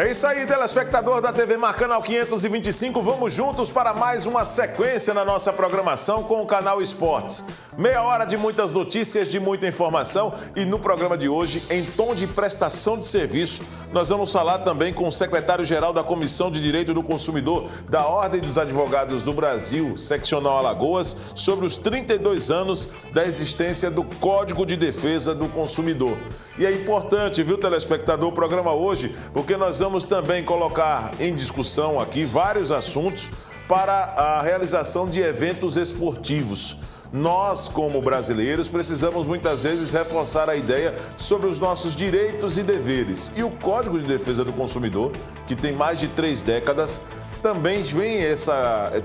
É isso aí, telespectador da TV Mar Canal 525. Vamos juntos para mais uma sequência na nossa programação com o Canal Esportes. Meia hora de muitas notícias, de muita informação, e no programa de hoje, em tom de prestação de serviço, nós vamos falar também com o secretário-geral da Comissão de Direito do Consumidor da Ordem dos Advogados do Brasil, Seccional Alagoas, sobre os 32 anos da existência do Código de Defesa do Consumidor. E é importante, viu, telespectador, o programa hoje, porque nós vamos também colocar em discussão aqui vários assuntos para a realização de eventos esportivos. Nós, como brasileiros, precisamos muitas vezes reforçar a ideia sobre os nossos direitos e deveres. E o Código de Defesa do Consumidor, que tem mais de 3 décadas, também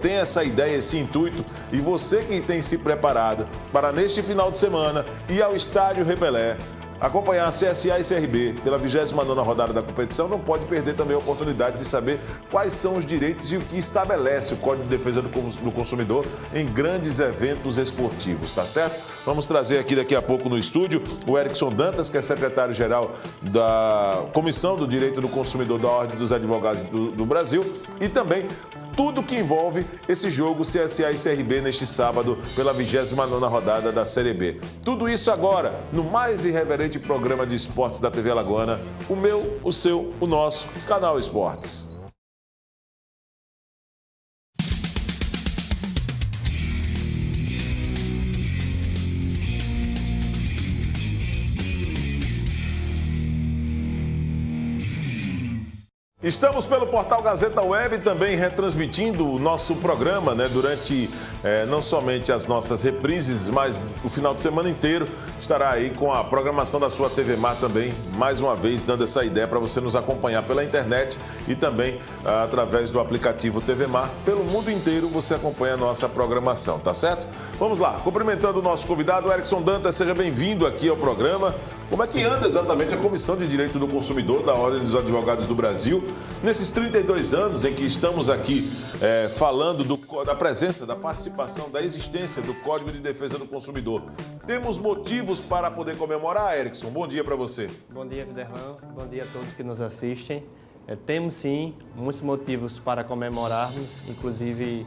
tem essa ideia, esse intuito. E você que tem se preparado para, neste final de semana, ir ao Estádio Repelé, acompanhar a CSA e CRB pela 29ª rodada da competição, não pode perder também a oportunidade de saber quais são os direitos e o que estabelece o Código de Defesa do Consumidor em grandes eventos esportivos, tá certo? Vamos trazer aqui daqui a pouco no estúdio o Erickson Dantas, que é secretário-geral da Comissão do Direito do Consumidor da Ordem dos Advogados do Brasil, e também tudo que envolve esse jogo CSA e CRB neste sábado pela 29ª rodada da Série B. Tudo isso agora no mais irreverente programa de esportes da TV Alagoana, o meu, o seu, o nosso Canal Esportes. Estamos pelo portal Gazeta Web também retransmitindo o nosso programa, durante não somente as nossas reprises, mas o final de semana inteiro estará aí com a programação da sua TV Mar também, mais uma vez dando essa ideia para você nos acompanhar pela internet e também através do aplicativo TV Mar. Pelo mundo inteiro você acompanha a nossa programação, tá certo? Vamos lá, cumprimentando o nosso convidado, Erickson Dantas, seja bem-vindo aqui ao programa. Como é que anda exatamente a Comissão de Direito do Consumidor da Ordem dos Advogados do Brasil nesses 32 anos em que estamos aqui falando da presença, da participação, da existência do Código de Defesa do Consumidor? Temos motivos para poder comemorar, Erickson? Bom dia para você. Bom dia, Viderlan. Bom dia a todos que nos assistem. Temos sim muitos motivos para comemorarmos, inclusive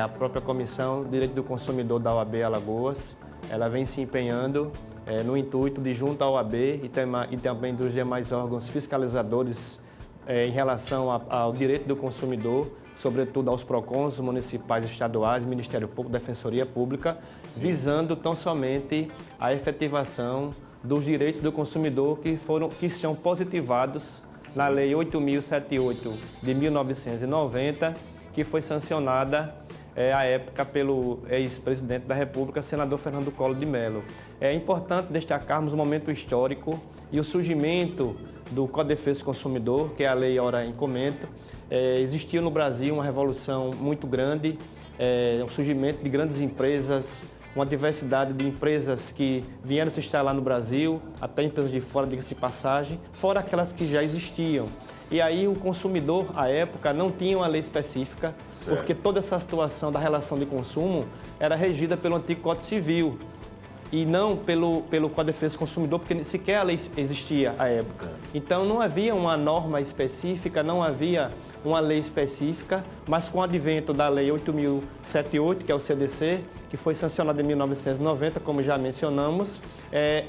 a própria Comissão de Direito do Consumidor da OAB Alagoas. Ela vem se empenhando no intuito de, junto à OAB e também dos demais órgãos fiscalizadores em relação ao direito do consumidor, sobretudo aos PROCONs municipais, estaduais, Ministério Público, Defensoria Pública, sim, visando tão somente a efetivação dos direitos do consumidor que estão positivados, sim, na Lei 8.078 de 1990, que foi sancionada à época pelo ex-presidente da República, senador Fernando Collor de Mello. É importante destacarmos o momento histórico e o surgimento do Código de Defesa do Consumidor, que é a lei ora em comento. Existiu no Brasil uma revolução muito grande, o surgimento de grandes empresas, uma diversidade de empresas que vieram se instalar no Brasil, até empresas de fora, diga-se de passagem, fora aquelas que já existiam. E aí o consumidor, à época, não tinha uma lei específica, certo, porque toda essa situação da relação de consumo era regida pelo antigo Código Civil e não pelo Código de Defesa do Consumidor, porque sequer a lei existia à época. Então não havia uma norma específica, não havia uma lei específica, mas com o advento da Lei 8.078, que é o CDC, que foi sancionada em 1990, como já mencionamos,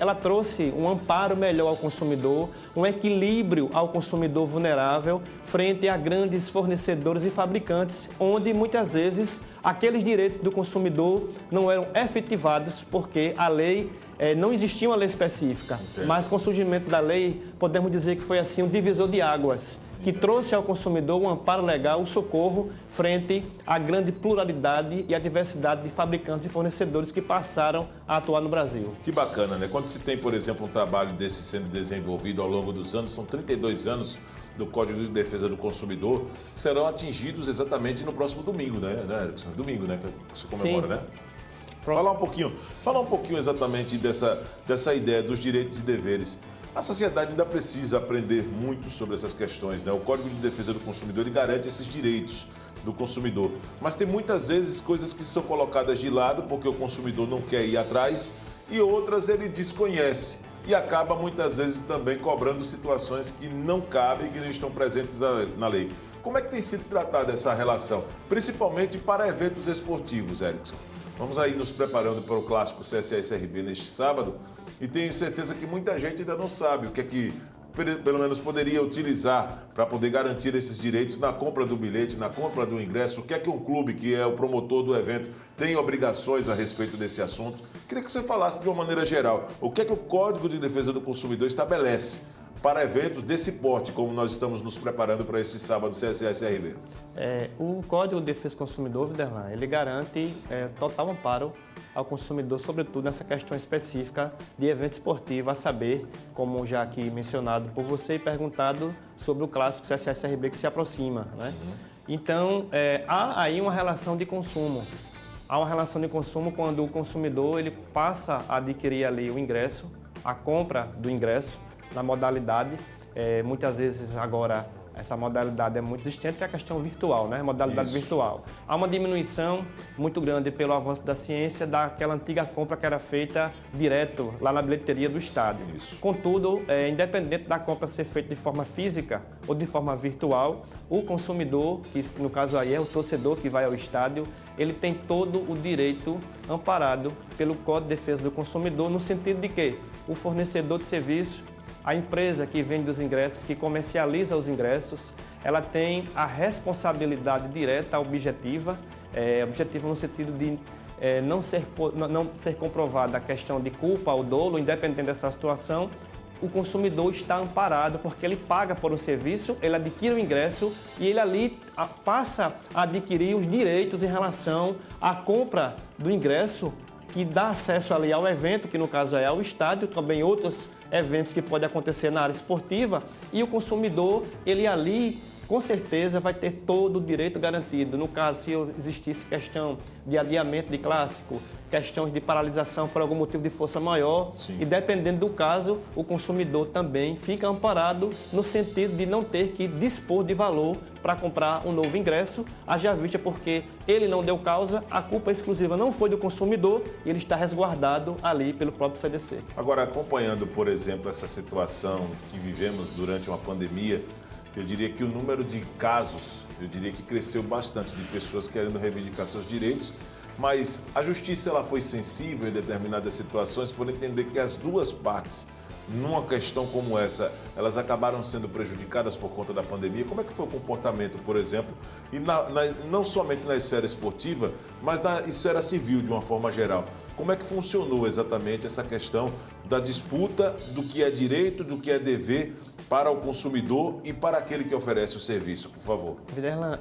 ela trouxe um amparo melhor ao consumidor, um equilíbrio ao consumidor vulnerável frente a grandes fornecedores e fabricantes, onde muitas vezes aqueles direitos do consumidor não eram efetivados porque a lei não existia uma lei específica. Entendi. Mas com o surgimento da lei, podemos dizer que foi assim um divisor de águas, que trouxe ao consumidor um amparo legal, um socorro frente à grande pluralidade e à diversidade de fabricantes e fornecedores que passaram a atuar no Brasil. Que bacana, né? Quando se tem, por exemplo, um trabalho desse sendo desenvolvido ao longo dos anos, são 32 anos do Código de Defesa do Consumidor, serão atingidos exatamente no próximo domingo, né, Erickson? Domingo, né, que se comemora, sim, né? Falar um pouquinho exatamente dessa ideia dos direitos e deveres. A sociedade ainda precisa aprender muito sobre essas questões, né? O Código de Defesa do Consumidor ele garante esses direitos do consumidor, mas tem muitas vezes coisas que são colocadas de lado porque o consumidor não quer ir atrás e outras ele desconhece. e acaba muitas vezes também cobrando situações que não cabem e que não estão presentes na lei. Como é que tem sido tratada essa relação, principalmente para eventos esportivos, Erickson? Vamos aí nos preparando para o clássico CSA e CRB neste sábado e tenho certeza que muita gente ainda não sabe o que é que pelo menos poderia utilizar para poder garantir esses direitos na compra do bilhete, na compra do ingresso. O que é que um clube, que é o promotor do evento, tem obrigações a respeito desse assunto? Queria que você falasse de uma maneira geral. O que é que o Código de Defesa do Consumidor estabelece para eventos desse porte, como nós estamos nos preparando para este sábado, CSA e CRB? O Código de Defesa do Consumidor, Viderlan, ele garante total amparo ao consumidor, sobretudo nessa questão específica de evento esportivo, a saber, como já aqui mencionado por você e perguntado sobre o clássico CSA e CRB que se aproxima, né? Então, há aí uma relação de consumo. Há uma relação de consumo quando o consumidor ele passa a adquirir ali o ingresso, a compra do ingresso, na modalidade, muitas vezes agora essa modalidade é muito existente, que é a questão virtual, né? Modalidade virtual. Há uma diminuição muito grande pelo avanço da ciência daquela antiga compra que era feita direto lá na bilheteria do estádio. Contudo, independente da compra ser feita de forma física ou de forma virtual, o consumidor, que no caso aí é o torcedor que vai ao estádio, ele tem todo o direito amparado pelo Código de Defesa do Consumidor, no sentido de que o fornecedor de serviço, a empresa que vende os ingressos, que comercializa os ingressos, ela tem a responsabilidade direta objetiva no sentido de não ser comprovada a questão de culpa ou dolo, independente dessa situação, o consumidor está amparado porque ele paga por um serviço, ele adquire o ingresso e ele ali passa a adquirir os direitos em relação à compra do ingresso, que dá acesso ali ao evento, que no caso é ao estádio, também outros eventos que podem acontecer na área esportiva, e o consumidor, ele ali, com certeza, vai ter todo o direito garantido. No caso, se existisse questão de adiamento de clássico, questões de paralisação por algum motivo de força maior, e dependendo do caso, o consumidor também fica amparado no sentido de não ter que dispor de valor para comprar um novo ingresso, haja vista porque ele não deu causa, a culpa exclusiva não foi do consumidor e ele está resguardado ali pelo próprio CDC. Agora, acompanhando, por exemplo, essa situação que vivemos durante uma pandemia, eu diria que o número de casos, que cresceu bastante de pessoas querendo reivindicar seus direitos, mas a justiça ela foi sensível em determinadas situações por entender que as duas partes, numa questão como essa, elas acabaram sendo prejudicadas por conta da pandemia. Como é que foi o comportamento, por exemplo, e não somente na esfera esportiva, mas na esfera civil de uma forma geral? Como é que funcionou exatamente essa questão da disputa do que é direito, do que é dever para o consumidor e para aquele que oferece o serviço, por favor? Viderlan,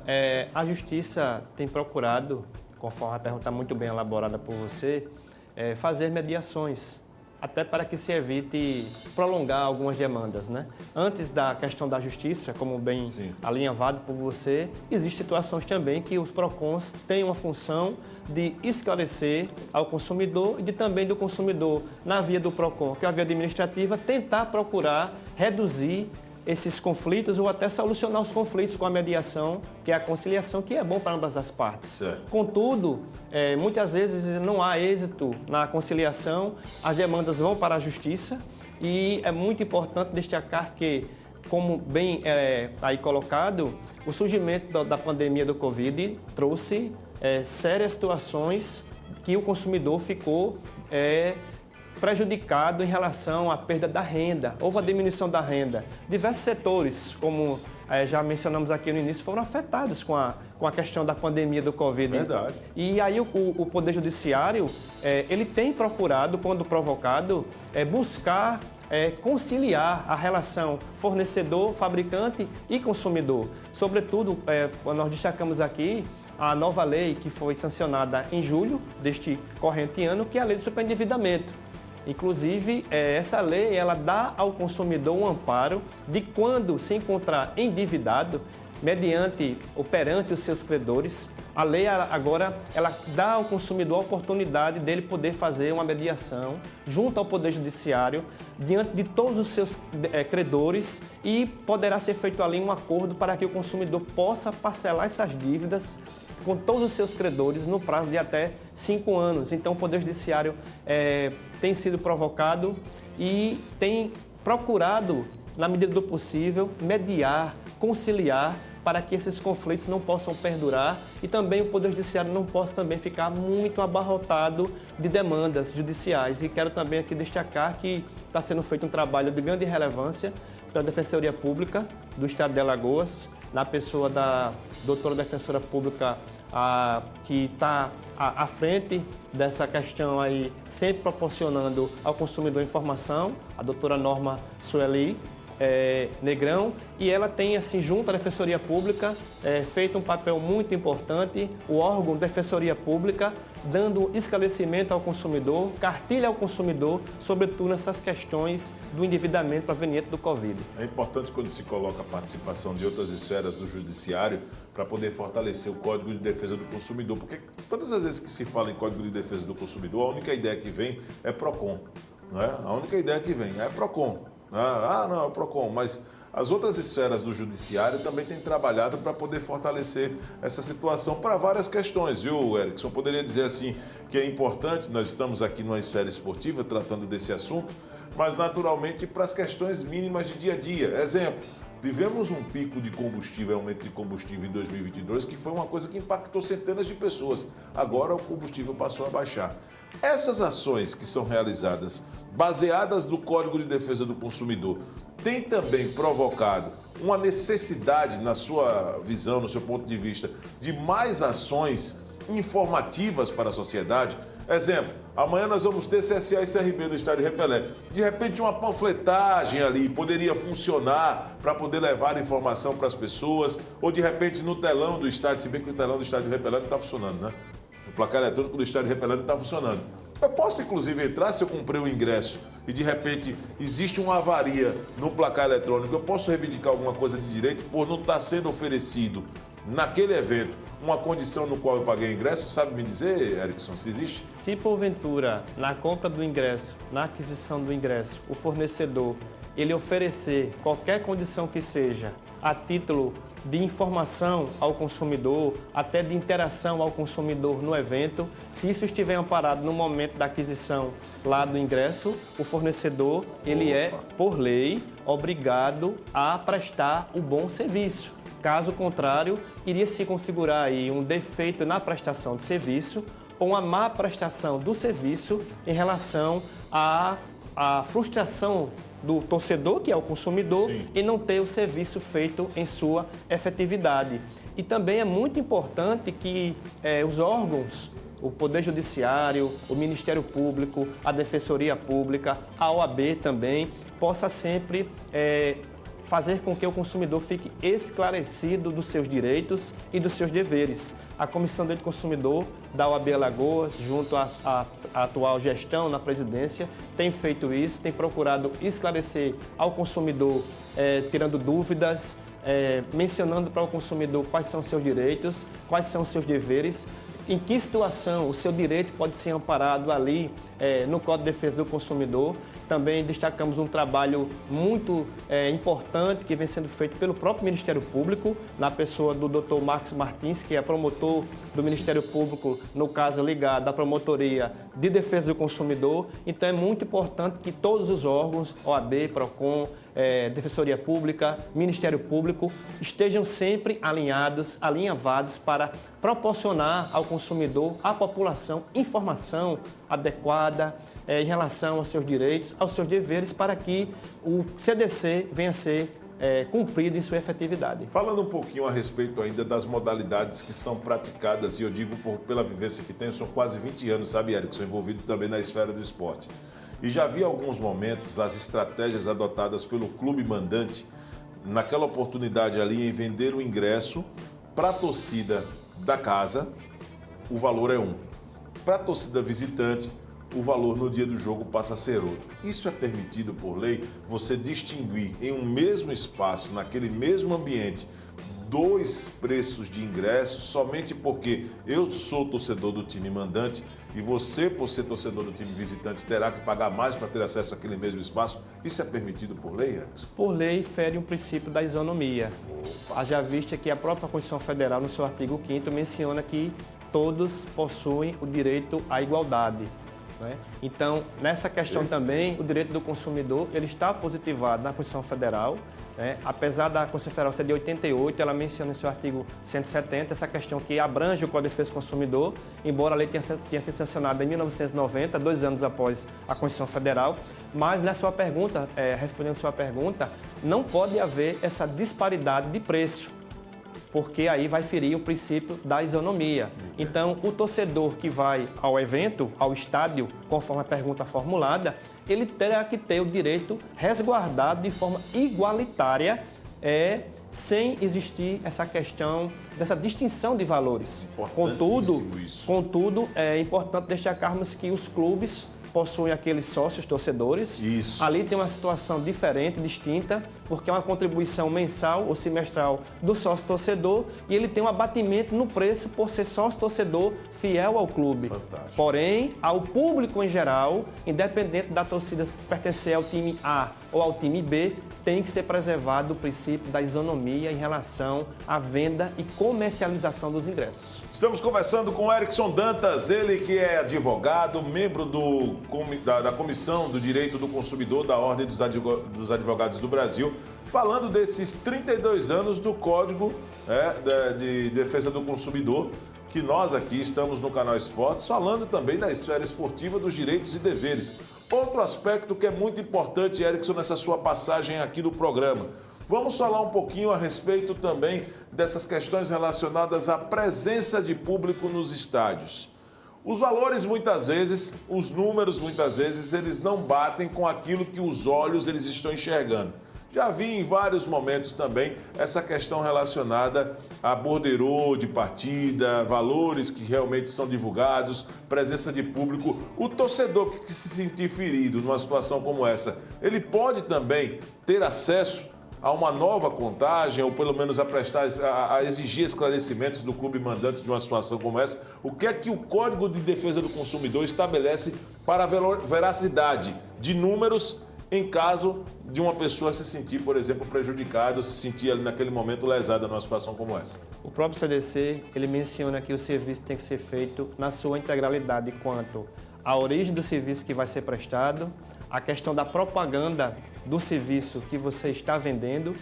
a Justiça tem procurado, conforme a pergunta muito bem elaborada por você, fazer mediações, até para que se evite prolongar algumas demandas, né? Antes da questão da justiça, como bem alinhavado por você, existem situações também que os PROCONs têm uma função de esclarecer ao consumidor e de também do consumidor, na via do PROCON, que é a via administrativa, tentar procurar reduzir esses conflitos ou até solucionar os conflitos com a mediação, que é a conciliação, que é bom para ambas as partes. Certo. Contudo, muitas vezes não há êxito na conciliação, as demandas vão para a justiça e é muito importante destacar que, como bem aí colocado, o surgimento da pandemia do Covid trouxe sérias situações que o consumidor ficou prejudicado em relação à perda da renda, houve a diminuição da renda. Diversos setores, como já mencionamos aqui no início, foram afetados com a questão da pandemia do Covid. Verdade. E aí o Poder Judiciário, ele tem procurado, quando provocado, buscar conciliar a relação fornecedor, fabricante e consumidor. Sobretudo, nós destacamos aqui a nova lei que foi sancionada em julho deste corrente ano, que é a Lei do Superendividamento. Inclusive, essa lei ela dá ao consumidor um amparo de quando se encontrar endividado, mediante ou perante os seus credores. A lei agora ela dá ao consumidor a oportunidade dele poder fazer uma mediação junto ao Poder Judiciário, diante de todos os seus credores, e poderá ser feito ali um acordo para que o consumidor possa parcelar essas dívidas com todos os seus credores no prazo de até 5 anos. Então, o Poder Judiciário tem sido provocado e tem procurado, na medida do possível, mediar, conciliar para que esses conflitos não possam perdurar e também o Poder Judiciário não possa também ficar muito abarrotado de demandas judiciais. E quero também aqui destacar que está sendo feito um trabalho de grande relevância pela Defensoria Pública do Estado de Alagoas, na pessoa da doutora Defensora Pública que está à frente dessa questão aí, sempre proporcionando ao consumidor informação, a doutora Norma Sueli Negrão, e ela tem, assim, junto à Defensoria Pública, feito um papel muito importante, o órgão Defensoria Pública, dando esclarecimento ao consumidor, cartilha ao consumidor, sobretudo nessas questões do endividamento proveniente do Covid. É importante quando se coloca a participação de outras esferas do Judiciário para poder fortalecer o Código de Defesa do Consumidor, porque todas as vezes que se fala em Código de Defesa do Consumidor, a única ideia que vem é PROCON, não é? A única ideia que vem é PROCON. Não, é o PROCON, mas as outras esferas do Judiciário também têm trabalhado para poder fortalecer essa situação para várias questões, viu, Erickson? Poderia dizer assim que é importante, nós estamos aqui numa esfera esportiva tratando desse assunto, mas naturalmente para as questões mínimas de dia a dia. Exemplo, vivemos um pico de combustível, aumento de combustível em 2022, que foi uma coisa que impactou centenas de pessoas. Agora o combustível passou a baixar. Essas ações que são realizadas, baseadas no Código de Defesa do Consumidor, têm também provocado uma necessidade, na sua visão, no seu ponto de vista, de mais ações informativas para a sociedade? Exemplo, amanhã nós vamos ter CSA e CRB no estádio Repelé. De repente, uma panfletagem ali poderia funcionar para poder levar informação para as pessoas, ou de repente no telão do estádio, se bem que o telão do estádio Repelé não está funcionando, né? O placar eletrônico do estádio Repelé não está funcionando. Eu posso, inclusive, entrar se eu comprei o ingresso e, de repente, existe uma avaria no placar eletrônico. Eu posso reivindicar alguma coisa de direito por não estar sendo oferecido naquele evento uma condição no qual eu paguei o ingresso? Sabe me dizer, Erickson, se existe? Se, porventura, na compra do ingresso, na aquisição do ingresso, o fornecedor ele oferecer qualquer condição que seja a título de informação ao consumidor, até de interação ao consumidor no evento, se isso estiver amparado no momento da aquisição lá do ingresso, o fornecedor, ele é, por lei, obrigado a prestar o bom serviço. Caso contrário, iria se configurar aí um defeito na prestação de serviço ou uma má prestação do serviço em relação à frustração do torcedor, que é o consumidor, Sim, e não ter o serviço feito em sua efetividade. E também é muito importante que os órgãos, o Poder Judiciário, o Ministério Público, a Defensoria Pública, a OAB também, possa sempre fazer com que o consumidor fique esclarecido dos seus direitos e dos seus deveres. A Comissão de Direito do Consumidor da OAB Alagoas, junto à atual gestão na presidência, tem feito isso, tem procurado esclarecer ao consumidor, tirando dúvidas, mencionando para o consumidor quais são os seus direitos, quais são os seus deveres, em que situação o seu direito pode ser amparado ali no Código de Defesa do Consumidor. Também destacamos um trabalho muito importante que vem sendo feito pelo próprio Ministério Público, na pessoa do Dr. Marcos Martins, que é promotor do Ministério Público, no caso ligado à Promotoria de Defesa do Consumidor. Então é muito importante que todos os órgãos, OAB, PROCON, Defensoria Pública, Ministério Público, estejam sempre alinhavados para proporcionar ao consumidor, à população, informação adequada em relação aos seus direitos, aos seus deveres, para que o CDC venha a ser cumprido em sua efetividade. Falando um pouquinho a respeito ainda das modalidades que são praticadas, e eu digo pela vivência que tenho, são quase 20 anos, sabe, Erickson, envolvido também na esfera do esporte. E já vi alguns momentos as estratégias adotadas pelo clube mandante, naquela oportunidade ali em vender o ingresso para a torcida da casa, o valor é um. Para a torcida visitante, o valor no dia do jogo passa a ser outro. Isso é permitido por lei, você distinguir em um mesmo espaço, naquele mesmo ambiente, dois preços de ingressos somente porque eu sou torcedor do time mandante e você, por ser torcedor do time visitante, terá que pagar mais para ter acesso àquele mesmo espaço? Isso é permitido por lei, Erickson? Por lei, fere um princípio da isonomia. Haja vista que a própria Constituição Federal, no seu artigo 5º, menciona que todos possuem o direito à igualdade. Né? Então, nessa questão também, o direito do consumidor ele está positivado na Constituição Federal. Né? Apesar da Constituição Federal ser de 88, ela menciona em seu artigo 170 essa questão que abrange o Código de Defesa do Consumidor, embora a lei tenha sido sancionada em 1990, 2 anos após a Constituição Federal. Mas, na sua pergunta, respondendo a sua pergunta, não pode haver essa disparidade de preço, porque aí vai ferir o princípio da isonomia. Então, o torcedor que vai ao evento, ao estádio, conforme a pergunta formulada, ele terá que ter o direito resguardado de forma igualitária, sem existir essa questão dessa distinção de valores. Contudo, é importante destacarmos que os clubes possuem aqueles sócios torcedores. Isso. Ali tem uma situação diferente, distinta, porque é uma contribuição mensal ou semestral do sócio torcedor e ele tem um abatimento no preço por ser sócio torcedor fiel ao clube. Fantástico. Porém, ao público em geral, independente da torcida pertencer ao time A ou ao time B, tem que ser preservado o princípio da isonomia em relação à venda e comercialização dos ingressos. Estamos conversando com Erickson Dantas, ele que é advogado, membro da Comissão do Direito do Consumidor da Ordem dos Advogados do Brasil, falando desses 32 anos do Código de Defesa do Consumidor, que nós aqui estamos no Canal Esportes, falando também da esfera esportiva, dos direitos e deveres. Outro aspecto que é muito importante, Erickson, nessa sua passagem aqui no programa. Vamos falar um pouquinho a respeito também dessas questões relacionadas à presença de público nos estádios. Os valores muitas vezes, os números muitas vezes, eles não batem com aquilo que os olhos eles estão enxergando. Já vi em vários momentos também essa questão relacionada a borderô de partida, valores que realmente são divulgados, presença de público. O torcedor que se sentir ferido numa situação como essa, ele pode também ter acesso a uma nova contagem, ou pelo menos a exigir esclarecimentos do clube mandante de uma situação como essa. O que é que o Código de Defesa do Consumidor estabelece para a veracidade de números em caso de uma pessoa se sentir, por exemplo, prejudicada, se sentir ali naquele momento lesada numa situação como essa? O próprio CDC, ele menciona que o serviço tem que ser feito na sua integralidade quanto à origem do serviço que vai ser prestado, a questão da propaganda do serviço que você está vendendo,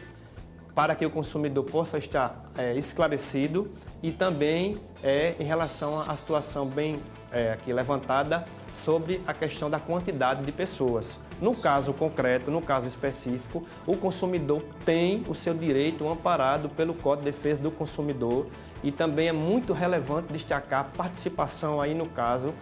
para que o consumidor possa estar esclarecido e também em relação à situação bem aqui levantada sobre a questão da quantidade de pessoas. No caso concreto, no caso específico, o consumidor tem o seu direito amparado pelo Código de Defesa do Consumidor e também é muito relevante destacar a participação aí no caso,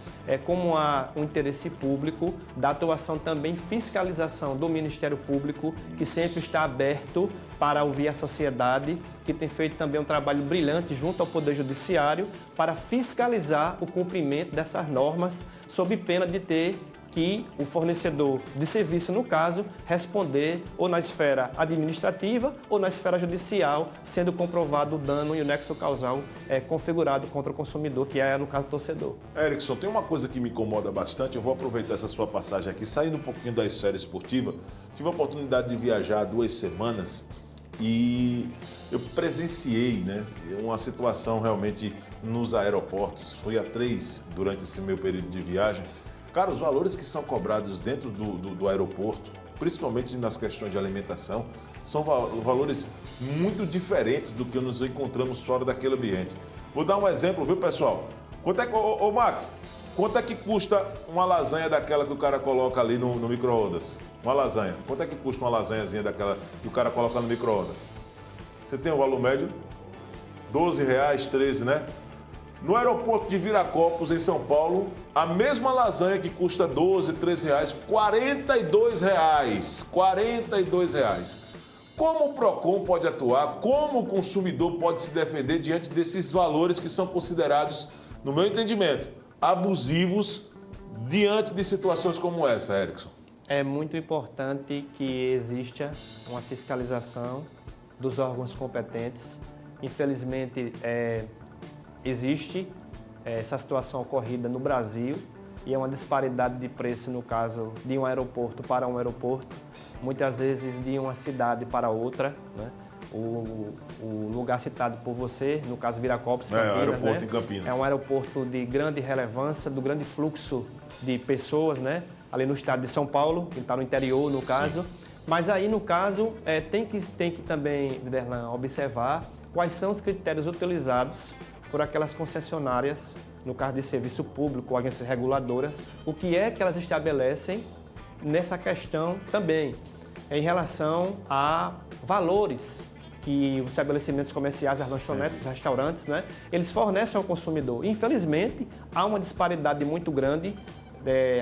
como há um interesse público, da atuação também fiscalização do Ministério Público, que sempre está aberto para ouvir a sociedade, que tem feito também um trabalho brilhante junto ao Poder Judiciário para fiscalizar o cumprimento dessas normas, sob pena de ter que o fornecedor de serviço, no caso, responder ou na esfera administrativa ou na esfera judicial, sendo comprovado o dano e o nexo causal configurado contra o consumidor, que é, no caso, o torcedor. Erickson, tem uma coisa que me incomoda bastante, eu vou aproveitar essa sua passagem aqui, saindo um pouquinho da esfera esportiva. Tive a oportunidade de viajar há 2 semanas e eu presenciei uma situação realmente nos aeroportos. Fui a 3 durante esse meu período de viagem. Cara, os valores que são cobrados dentro do aeroporto, principalmente nas questões de alimentação, são valores muito diferentes do que nos encontramos fora daquele ambiente. Vou dar um exemplo, viu, pessoal? Quanto é que, ô Max, quanto é que custa uma lasanha daquela que o cara coloca ali no micro-ondas? Uma lasanha. Quanto é que custa uma lasanhazinha daquela que o cara coloca no micro-ondas? Você tem o valor médio? R$12, 13, né? No aeroporto de Viracopos, em São Paulo, a mesma lasanha que custa R$12, 13, R$42. R$42. Como o PROCON pode atuar? Como o consumidor pode se defender diante desses valores que são considerados, no meu entendimento, abusivos diante de situações como essa, Erickson? É muito importante que exista uma fiscalização dos órgãos competentes Infelizmente, existe essa situação ocorrida no Brasil e é uma disparidade de preço, no caso, de um aeroporto para um aeroporto, muitas vezes de uma cidade para outra, né? O lugar citado por você, no caso Viracopos, Campinas, aeroporto né? em Campinas. É um aeroporto de grande relevância, do grande fluxo de pessoas, né? Ali no estado de São Paulo, que está no interior, no caso. Sim. Mas aí, no caso, tem que também, Viderlan, observar quais são os critérios utilizados por aquelas concessionárias, no caso de serviço público, agências reguladoras, o que é que elas estabelecem nessa questão também, em relação a valores que os estabelecimentos comerciais, as lanchonetes, os restaurantes, né, eles fornecem ao consumidor. Infelizmente, há uma disparidade muito grande.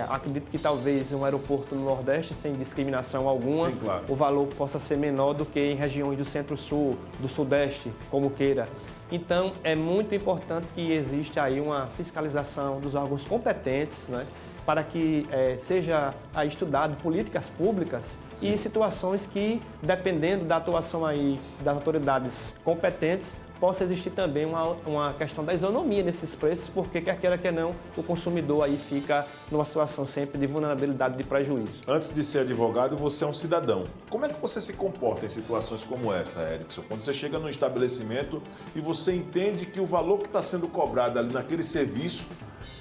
Acredito que talvez um aeroporto no Nordeste, sem discriminação alguma, sim, claro, o valor possa ser menor do que em regiões do Centro-Sul, do Sudeste, como queira. Então, é muito importante que exista aí uma fiscalização dos órgãos competentes, né, para que seja aí estudado políticas públicas, sim, e situações que, dependendo da atuação aí das autoridades competentes, possa existir também uma questão da isonomia nesses preços, porque quer queira, quer não, o consumidor aí fica numa situação sempre de vulnerabilidade, de prejuízo. Antes de ser advogado, você é um cidadão. Como é que você se comporta em situações como essa, Erickson? Quando você chega num estabelecimento e você entende que o valor que está sendo cobrado ali naquele serviço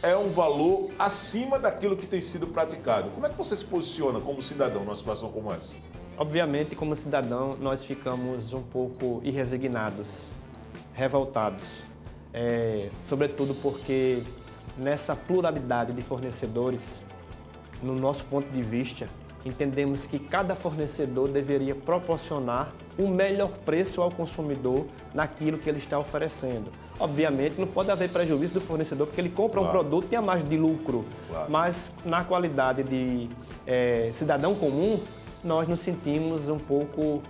é um valor acima daquilo que tem sido praticado. Como é que você se posiciona como cidadão numa situação como essa? Obviamente, como cidadão, nós ficamos um pouco irresignados, revoltados, sobretudo porque nessa pluralidade de fornecedores, no nosso ponto de vista, entendemos que cada fornecedor deveria proporcionar o melhor preço ao consumidor naquilo que ele está oferecendo. Obviamente, não pode haver prejuízo do fornecedor, porque ele compra, claro, um produto e tem a margem de lucro. Claro. Mas, na qualidade de cidadão comum, nós nos sentimos um pouco,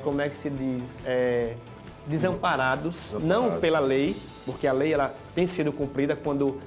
como é que se diz, desamparados, não pela lei, porque a lei ela tem sido cumprida quando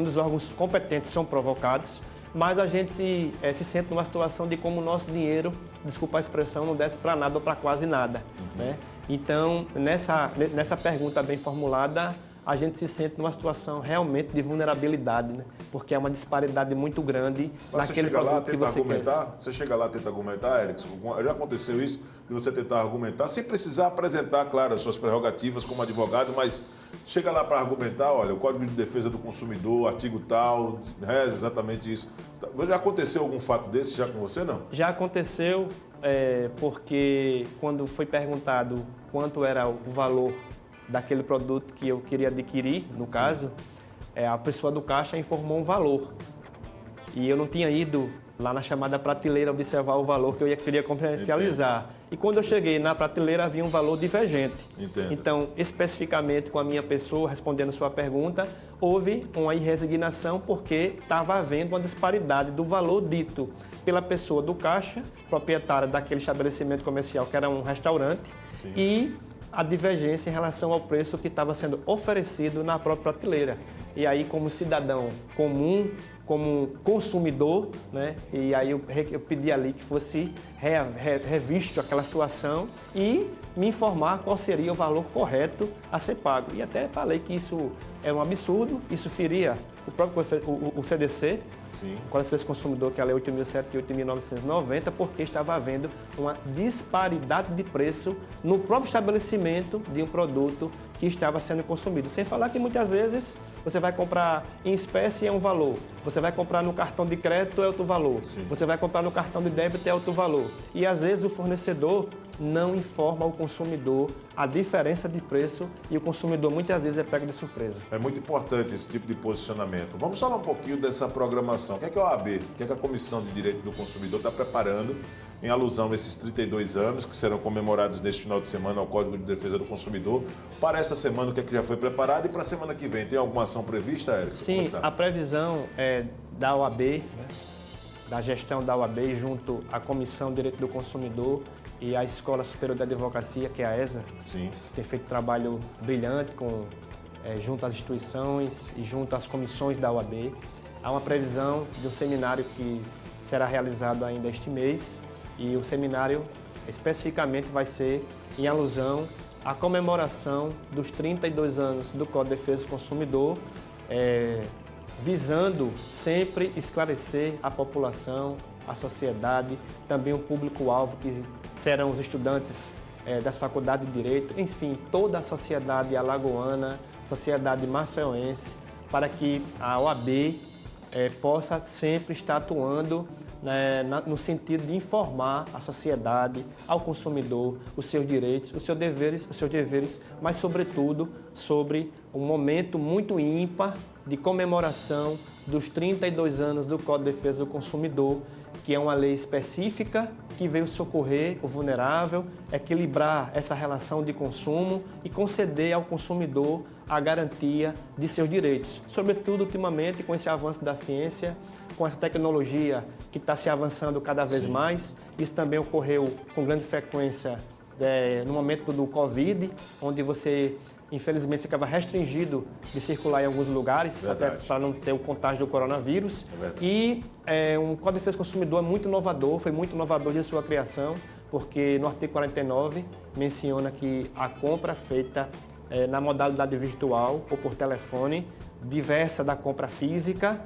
os órgãos competentes são provocados, mas a gente se sente numa situação de como o nosso dinheiro, desculpa a expressão, não desce para nada ou para quase nada. Uhum. Né? Então, nessa pergunta bem formulada, a gente se sente numa situação realmente de vulnerabilidade, né? Porque é uma disparidade muito grande naquele produto que você quer. Você chega lá e tenta argumentar, Erickson? Já aconteceu isso, de você tentar argumentar, sem precisar apresentar, claro, as suas prerrogativas como advogado, mas chega lá para argumentar, olha, o Código de Defesa do Consumidor, artigo tal, é exatamente isso. Já aconteceu algum fato desse já com você, não? Já aconteceu, porque quando foi perguntado quanto era o valor daquele produto que eu queria adquirir, no caso, a pessoa do caixa informou um valor. E eu não tinha ido lá na chamada prateleira observar o valor que eu queria comercializar. Entendo. E quando eu cheguei na prateleira, havia um valor divergente. Entendo. Então, especificamente com a minha pessoa, respondendo sua pergunta, houve uma irresignação porque estava havendo uma disparidade do valor dito pela pessoa do caixa, proprietária daquele estabelecimento comercial, que era um restaurante, sim, e a divergência em relação ao preço que estava sendo oferecido na própria prateleira. E aí, como cidadão comum, como consumidor, né? E aí eu pedi ali que fosse revisto aquela situação e me informar qual seria o valor correto a ser pago. E até falei que isso é um absurdo, isso feria o próprio o CDC, sim, o Código de Defesa do Consumidor, que é a Lei 8.007 e 8.990, porque estava havendo uma disparidade de preço no próprio estabelecimento de um produto que estava sendo consumido. Sem falar que muitas vezes você vai comprar em espécie é um valor, você vai comprar no cartão de crédito é outro valor, sim, você vai comprar no cartão de débito é outro valor. E às vezes o fornecedor não informa ao consumidor a diferença de preço e o consumidor muitas vezes é pego de surpresa. É muito importante esse tipo de posicionamento. Vamos falar um pouquinho dessa programação. O que é a OAB, o que é a Comissão de Direito do Consumidor está preparando em alusão a esses 32 anos que serão comemorados neste final de semana ao Código de Defesa do Consumidor. Para esta semana, o que é que já foi preparado e para a semana que vem, tem alguma ação prevista, Erickson? Sim, a previsão é da OAB, né, da gestão da OAB junto à Comissão de Direito do Consumidor e à Escola Superior de Advocacia, que é a ESA. Sim. Tem feito trabalho brilhante junto às instituições e junto às comissões da OAB. Há uma previsão de um seminário que será realizado ainda este mês e o seminário especificamente vai ser em alusão a comemoração dos 32 anos do Código de Defesa do Consumidor, visando sempre esclarecer a população, a sociedade, também o público-alvo, que serão os estudantes das faculdades de Direito, enfim, toda a sociedade alagoana, sociedade maceiense, para que a OAB possa sempre estar atuando no sentido de informar a sociedade, ao consumidor, os seus direitos, os seus deveres, mas, sobretudo, sobre um momento muito ímpar de comemoração dos 32 anos do Código de Defesa do Consumidor, que é uma lei específica que veio socorrer o vulnerável, equilibrar essa relação de consumo e conceder ao consumidor a garantia de seus direitos. Sobretudo, ultimamente, com esse avanço da ciência, com essa tecnologia que está se avançando cada vez mais. Isso também ocorreu com grande frequência no momento do Covid, onde você, infelizmente, ficava restringido de circular em alguns lugares, até para não ter o contágio do coronavírus. E um Código de Defesa do Consumidor é muito inovador, foi muito inovador de sua criação, porque no artigo 49 menciona que a compra feita na modalidade virtual ou por telefone, diversa da compra física.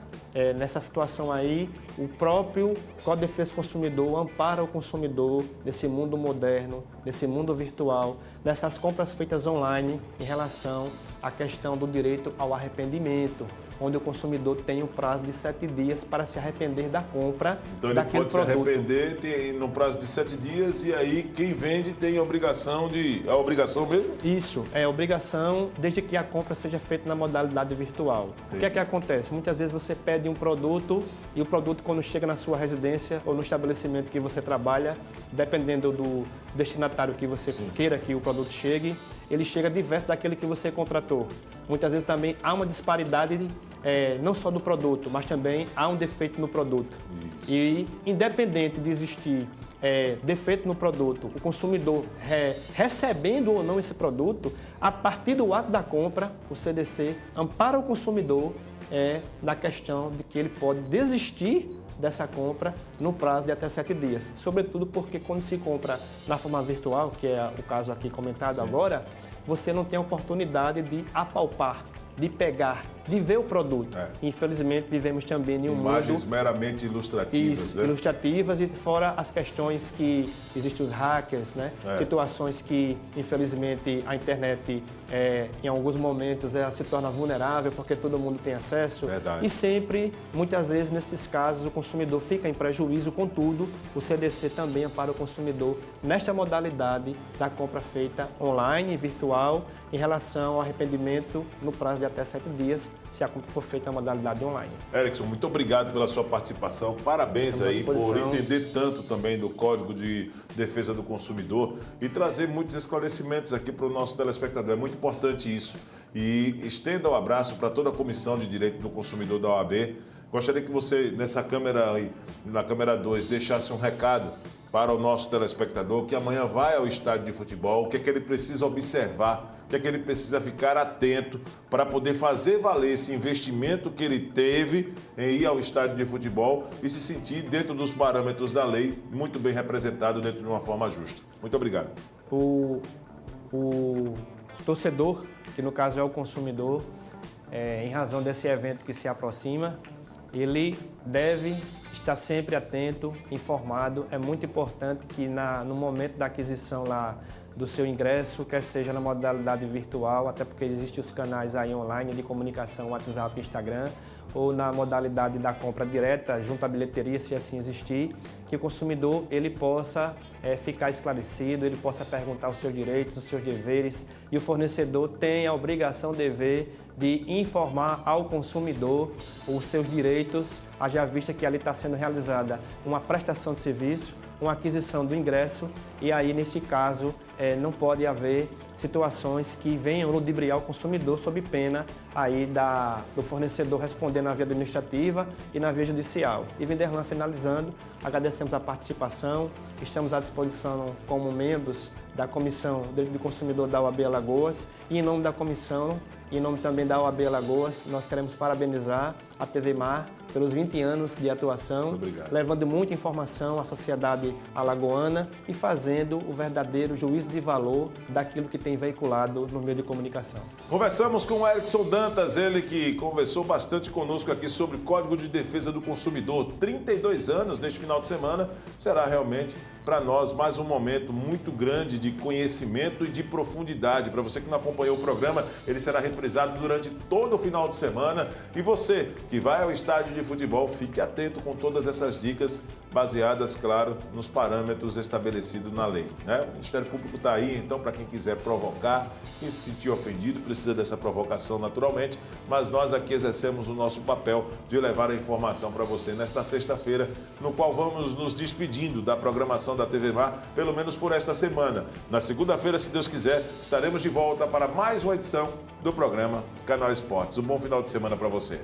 Nessa situação aí, o próprio Código de Defesa do Consumidor ampara o consumidor nesse mundo moderno, nesse mundo virtual, nessas compras feitas online em relação à questão do direito ao arrependimento, onde o consumidor tem um prazo de 7 dias para se arrepender da compra daquele produto. Então ele pode se arrepender no prazo de 7 dias e aí quem vende tem a obrigação de... É a obrigação mesmo? Isso, é obrigação desde que a compra seja feita na modalidade virtual. Entendi. O que acontece? Muitas vezes você pede um produto e o produto, quando chega na sua residência ou no estabelecimento que você trabalha, dependendo do destinatário que você queira que o produto chegue, ele chega diverso daquele que você contratou. Muitas vezes também há uma disparidade não só do produto, mas também há um defeito no produto. Isso. E independente de existir defeito no produto, o consumidor recebendo ou não esse produto, a partir do ato da compra, o CDC ampara o consumidor na questão de que ele pode desistir dessa compra no prazo de até 7 dias. Sobretudo porque quando se compra na forma virtual, que é o caso aqui comentado agora, você não tem a oportunidade de apalpar, de pegar, de ver o produto. Infelizmente, vivemos também em um mundo... Imagens meramente ilustrativas. Isso, ilustrativas, e fora as questões que existem os hackers, né? Situações que, infelizmente, a internet, em alguns momentos, ela se torna vulnerável porque todo mundo tem acesso. Verdade. E sempre, muitas vezes, nesses casos, o consumidor fica em prejuízo. Contudo, o CDC também ampara o consumidor nesta modalidade da compra feita online e virtual em relação ao arrependimento no prazo de até 7 dias, se a compra for feita na modalidade online. Erickson, muito obrigado pela sua participação. Parabéns aí por entender tanto também do Código de Defesa do Consumidor e trazer muitos esclarecimentos aqui para o nosso telespectador. É muito importante isso. E estenda o abraço para toda a Comissão de Direito do Consumidor da OAB. Gostaria que você, nessa câmera aí, na câmera 2, deixasse um recado para o nosso telespectador que amanhã vai ao estádio de futebol, o que é que ele precisa observar, o que é que ele precisa ficar atento para poder fazer valer esse investimento que ele teve em ir ao estádio de futebol e se sentir dentro dos parâmetros da lei, muito bem representado dentro de uma forma justa. Muito obrigado. O torcedor, que no caso é o consumidor, em razão desse evento que se aproxima, ele deve estar sempre atento, informado. É muito importante que no momento da aquisição lá do seu ingresso, quer seja na modalidade virtual, até porque existem os canais aí online de comunicação, WhatsApp, Instagram, ou na modalidade da compra direta, junto à bilheteria, se assim existir, que o consumidor ele possa ficar esclarecido, ele possa perguntar os seus direitos, os seus deveres, e o fornecedor tem a obrigação, dever de informar ao consumidor os seus direitos, haja vista que ali está sendo realizada uma prestação de serviço, uma aquisição do ingresso, e aí, neste caso, não pode haver situações que venham ludibriar o consumidor sob pena aí do fornecedor responder na via administrativa e na via judicial. E Vinderlan, finalizando, agradecemos a participação, estamos à disposição como membros da Comissão de Direito do Consumidor da OAB Alagoas e, em nome da comissão, Em nome também da OAB Alagoas, nós queremos parabenizar a TV Mar pelos 20 anos de atuação, levando muita informação à sociedade alagoana e fazendo o verdadeiro juízo de valor daquilo que tem veiculado no meio de comunicação. Conversamos com o Erickson Dantas, ele que conversou bastante conosco aqui sobre Código de Defesa do Consumidor. 32 anos neste final de semana, será realmente para nós mais um momento muito grande de conhecimento e de profundidade. Para você que não acompanhou o programa, ele será reprisado durante todo o final de semana. E você que vai ao estádio de futebol, fique atento com todas essas dicas baseadas, claro, nos parâmetros estabelecidos na lei, né? O Ministério Público está aí, então, para quem quiser provocar, quem se sentir ofendido, precisa dessa provocação naturalmente, mas nós aqui exercemos o nosso papel de levar a informação para você nesta sexta-feira, no qual vamos nos despedindo da programação da TV Mar, pelo menos por esta semana. Na segunda-feira, se Deus quiser, estaremos de volta para mais uma edição do programa Canal Esportes. Um bom final de semana para você.